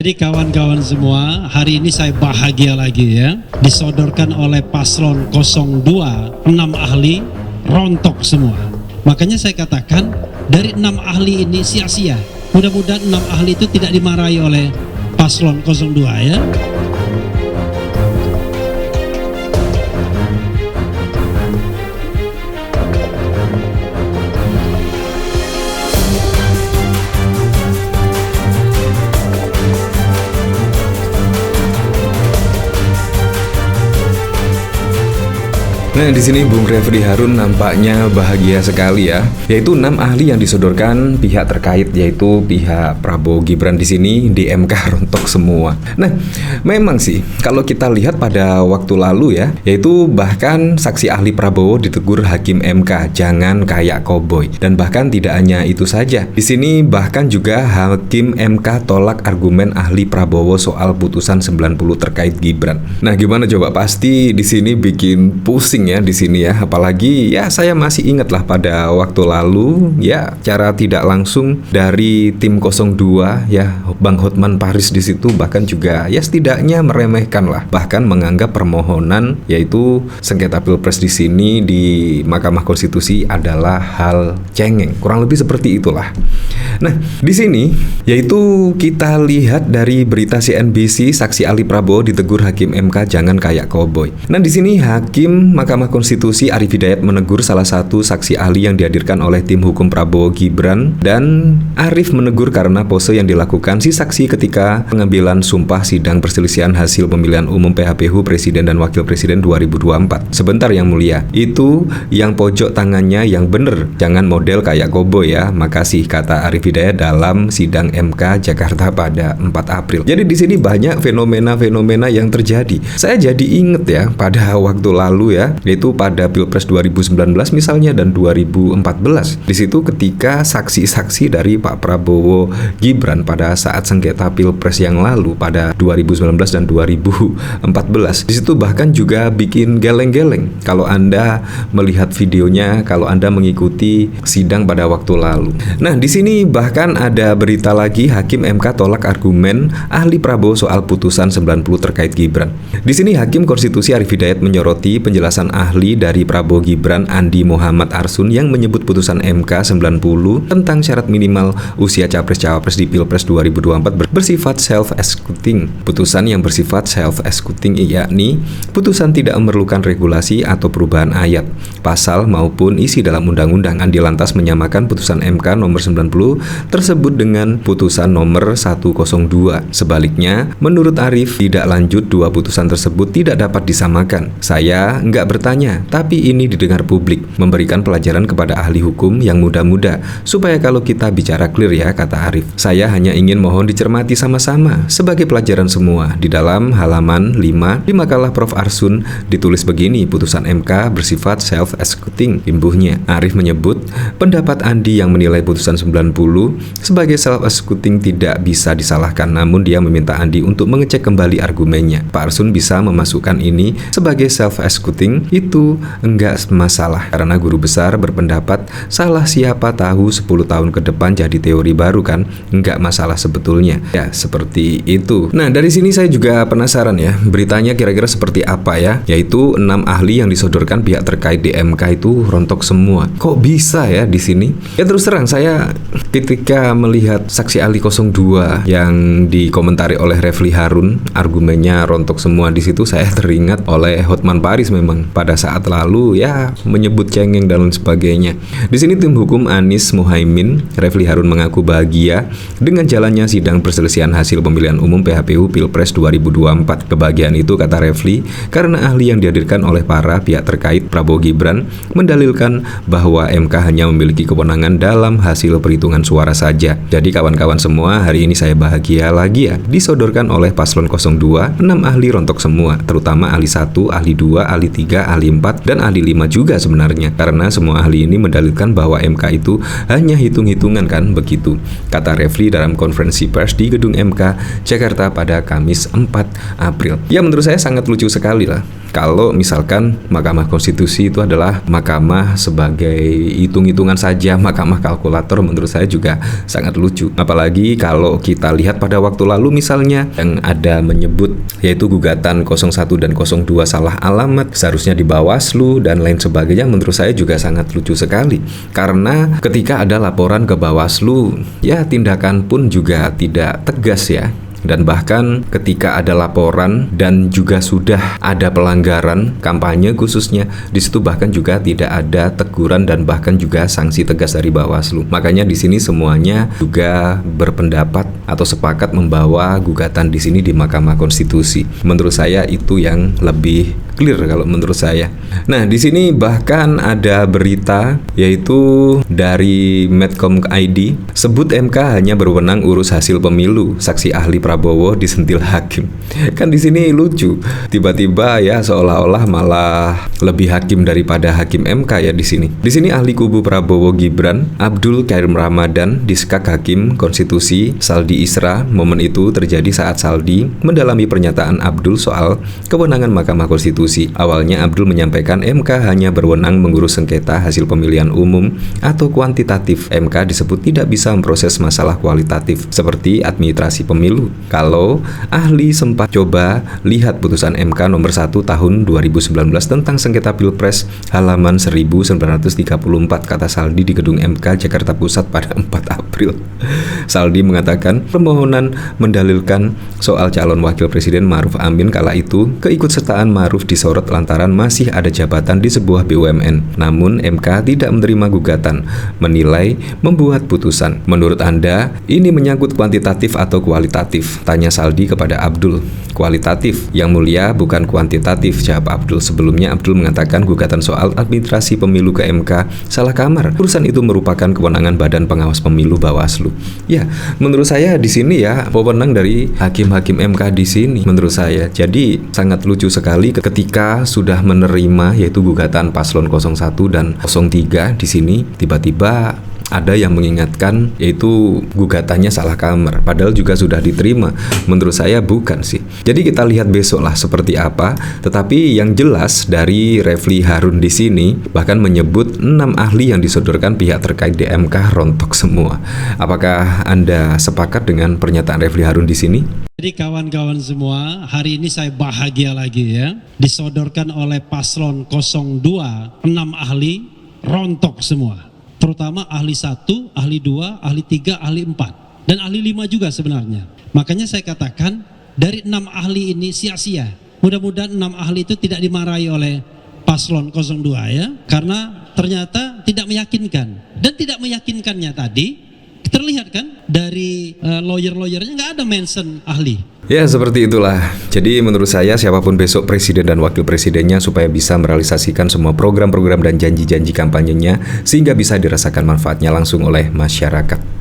Jadi kawan-kawan semua, hari ini saya bahagia lagi ya. Disodorkan oleh paslon 02, 6 ahli rontok semua. Makanya saya katakan dari 6 ahli ini sia-sia. Mudah-mudahan 6 ahli itu tidak dimarahi oleh paslon 02 ya. Nah, di sini Bung Refli Harun nampaknya bahagia sekali ya, yaitu 6 ahli yang disodorkan pihak terkait, yaitu pihak Prabowo Gibran di sini di MK rontok semua. Nah, memang sih kalau kita lihat pada waktu lalu ya, yaitu bahkan saksi ahli Prabowo ditegur Hakim MK, jangan kayak koboi. Dan bahkan tidak hanya itu saja. Di sini bahkan juga Hakim MK tolak argumen ahli Prabowo soal putusan 90 terkait Gibran. Nah, gimana coba? Pasti di sini bikin pusing ya di sini ya, apalagi ya saya masih ingat lah pada waktu lalu ya, cara tidak langsung dari tim 02 ya, Bang Hotman Paris di situ bahkan juga ya setidaknya meremehkan lah, bahkan menganggap permohonan yaitu sengketa Pilpres di sini di Mahkamah Konstitusi adalah hal cengeng, kurang lebih seperti itulah. Nah, di sini yaitu kita lihat dari berita CNBC, saksi ahli Prabowo ditegur Hakim MK jangan kayak koboi. Nah, di sini Hakim Mahkamah Konstitusi Arief Hidayat menegur salah satu saksi ahli yang dihadirkan oleh tim hukum Prabowo Gibran, dan Arief menegur karena pose yang dilakukan si saksi ketika pengambilan sumpah sidang perselisihan hasil pemilihan umum PHPU Presiden dan Wakil Presiden 2024. Sebentar Yang Mulia, itu yang pojok tangannya yang bener, jangan model kayak koboi ya. Makasih, kata Arief Hidayat dalam sidang MK Jakarta pada 4 April. Jadi di sini banyak fenomena-fenomena yang terjadi. Saya jadi inget ya pada waktu lalu ya, yaitu pada Pilpres 2019 misalnya dan 2014. Di situ ketika saksi-saksi dari Pak Prabowo Gibran pada saat sengketa Pilpres yang lalu pada 2019 dan 2014. Di situ bahkan juga bikin geleng-geleng kalau Anda melihat videonya, kalau Anda mengikuti sidang pada waktu lalu. Nah, di sini bahkan ada berita lagi, Hakim MK tolak argumen ahli Prabowo soal putusan 90 terkait Gibran. Di sini Hakim Konstitusi Arief Hidayat menyoroti penjelasan ahli dari Prabowo Gibran Andi Muhammad Arsun yang menyebut putusan MK 90 tentang syarat minimal usia capres-cawapres di Pilpres 2024 bersifat self-executing. Putusan yang bersifat self-executing yakni putusan tidak memerlukan regulasi atau perubahan ayat, pasal maupun isi dalam undang-undang. Andi lantas menyamakan putusan MK nomor 90 tersebut dengan putusan nomor 102. Sebaliknya, menurut Arief, tidak lanjut dua putusan tersebut tidak dapat disamakan. Saya nggak bertanya, tapi ini didengar publik, memberikan pelajaran kepada ahli hukum yang muda-muda, supaya kalau kita bicara clear ya, kata Arief. Saya hanya ingin mohon dicermati sama-sama, sebagai pelajaran semua. Di dalam halaman 5 di makalah Prof. Arsun ditulis begini, putusan MK bersifat self-executing, imbuhnya. Arief menyebut, pendapat Andi yang menilai putusan 90 sebagai self-executing tidak bisa disalahkan, namun dia meminta Andi untuk mengecek kembali argumennya. Pak Arsun bisa memasukkan ini sebagai self-executing, itu enggak masalah, karena guru besar berpendapat salah siapa tahu 10 tahun ke depan jadi teori baru kan, enggak masalah sebetulnya. Ya, seperti itu. Nah, dari sini saya juga penasaran ya, beritanya kira-kira seperti apa ya, yaitu 6 ahli yang disodorkan pihak terkait di MK itu rontok semua. Kok bisa ya di sini? Ya terus terang, saya ketika melihat saksi ahli 02 yang dikomentari oleh Refli Harun, argumennya rontok semua, di situ saya teringat oleh Hotman Paris memang pada saat lalu ya, menyebut cengeng dan lain sebagainya. Di sini tim hukum Anies Muhaimin, Refli Harun mengaku bahagia dengan jalannya sidang perselisihan hasil pemilihan umum PHPU Pilpres 2024. Kebahagiaan itu, kata Refli, karena ahli yang dihadirkan oleh para pihak terkait Prabowo Gibran mendalilkan bahwa MK hanya memiliki kewenangan dalam hasil perhitungan suara saja. Jadi kawan-kawan semua, hari ini saya bahagia lagi ya, disodorkan oleh paslon 02, 6 ahli rontok semua, terutama ahli 1, ahli 2, ahli 3, ahli 4, dan ahli 5 juga sebenarnya, karena semua ahli ini mendalilkan bahwa MK itu hanya hitung-hitungan kan, begitu, kata Refli dalam konferensi pers di gedung MK Jakarta pada Kamis 4 April. Ya, menurut saya sangat lucu sekali lah kalau misalkan Mahkamah Konstitusi itu adalah mahkamah sebagai hitung-hitungan saja, mahkamah kalkulator, menurut saya juga sangat lucu. Apalagi kalau kita lihat pada waktu lalu misalnya yang ada menyebut yaitu gugatan 01 dan 02 salah alamat, seharusnya di Bawaslu dan lain sebagainya, menurut saya juga sangat lucu sekali. Karena ketika ada laporan ke Bawaslu, ya tindakan pun juga tidak tegas ya. Dan bahkan ketika ada laporan dan juga sudah ada pelanggaran kampanye khususnya, di situ bahkan juga tidak ada teguran dan bahkan juga sanksi tegas dari Bawaslu. Makanya di sini semuanya juga berpendapat atau sepakat membawa gugatan di sini di Mahkamah Konstitusi. Menurut saya itu yang lebih clear kalau menurut saya. Nah, di sini bahkan ada berita yaitu dari Medcom ID, sebut MK hanya berwenang urus hasil pemilu, saksi ahli Prabowo disentil hakim. Kan di sini lucu. Tiba-tiba ya seolah-olah malah lebih hakim daripada hakim MK ya di sini. Di sini ahli kubu Prabowo Gibran, Abdul Karim Ramadan, disekak Hakim Konstitusi Saldi Isra. Momen itu terjadi saat Saldi mendalami pernyataan Abdul soal kewenangan Mahkamah Konstitusi. Awalnya Abdul menyampaikan MK hanya berwenang mengurus sengketa hasil pemilihan umum atau kuantitatif. MK disebut tidak bisa memproses masalah kualitatif seperti administrasi pemilu. Kalau ahli sempat coba lihat putusan MK nomor 1 tahun 2019 tentang sengketa Pilpres halaman 1934, kata Saldi di gedung MK Jakarta Pusat pada 4 April. Saldi mengatakan permohonan mendalilkan soal calon wakil presiden Ma'ruf Amin kala itu keikutsertaan Ma'ruf disorot lantaran masih ada jabatan di sebuah BUMN. Namun MK tidak menerima gugatan, menilai membuat putusan. Menurut Anda, ini menyangkut kuantitatif atau kualitatif? Tanya Saldi kepada Abdul. Kualitatif, yang mulia, bukan kuantitatif, jawab Abdul. Sebelumnya Abdul mengatakan gugatan soal administrasi pemilu ke MK salah kamar. Urusan itu merupakan kewenangan Badan Pengawas Pemilu Bawaslu. Ya, menurut saya di sini ya wewenang dari hakim-hakim MK di sini menurut saya. Jadi sangat lucu sekali ketika sudah menerima yaitu gugatan paslon 01 dan 03 di sini tiba-tiba ada yang mengingatkan yaitu gugatannya salah kamar, padahal juga sudah diterima. Menurut saya bukan sih. Jadi kita lihat besok lah seperti apa. Tetapi yang jelas dari Refli Harun di sini bahkan menyebut 6 ahli yang disodorkan pihak terkait di MK rontok semua. Apakah Anda sepakat dengan pernyataan Refli Harun di sini? Jadi kawan-kawan semua, hari ini saya bahagia lagi ya. Disodorkan oleh paslon 02 6 ahli rontok semua. Terutama ahli 1, ahli 2, ahli 3, ahli 4 dan ahli 5 juga sebenarnya. Makanya saya katakan dari 6 ahli ini sia-sia. Mudah-mudahan 6 ahli itu tidak dimarahi oleh paslon 02 ya, karena ternyata tidak meyakinkan. Dan tidak meyakinkannya tadi terlihat kan dari lawyer-lawyernya nggak ada mention ahli. Ya seperti itulah. Jadi menurut saya siapapun besok presiden dan wakil presidennya supaya bisa merealisasikan semua program-program dan janji-janji kampanyenya sehingga bisa dirasakan manfaatnya langsung oleh masyarakat.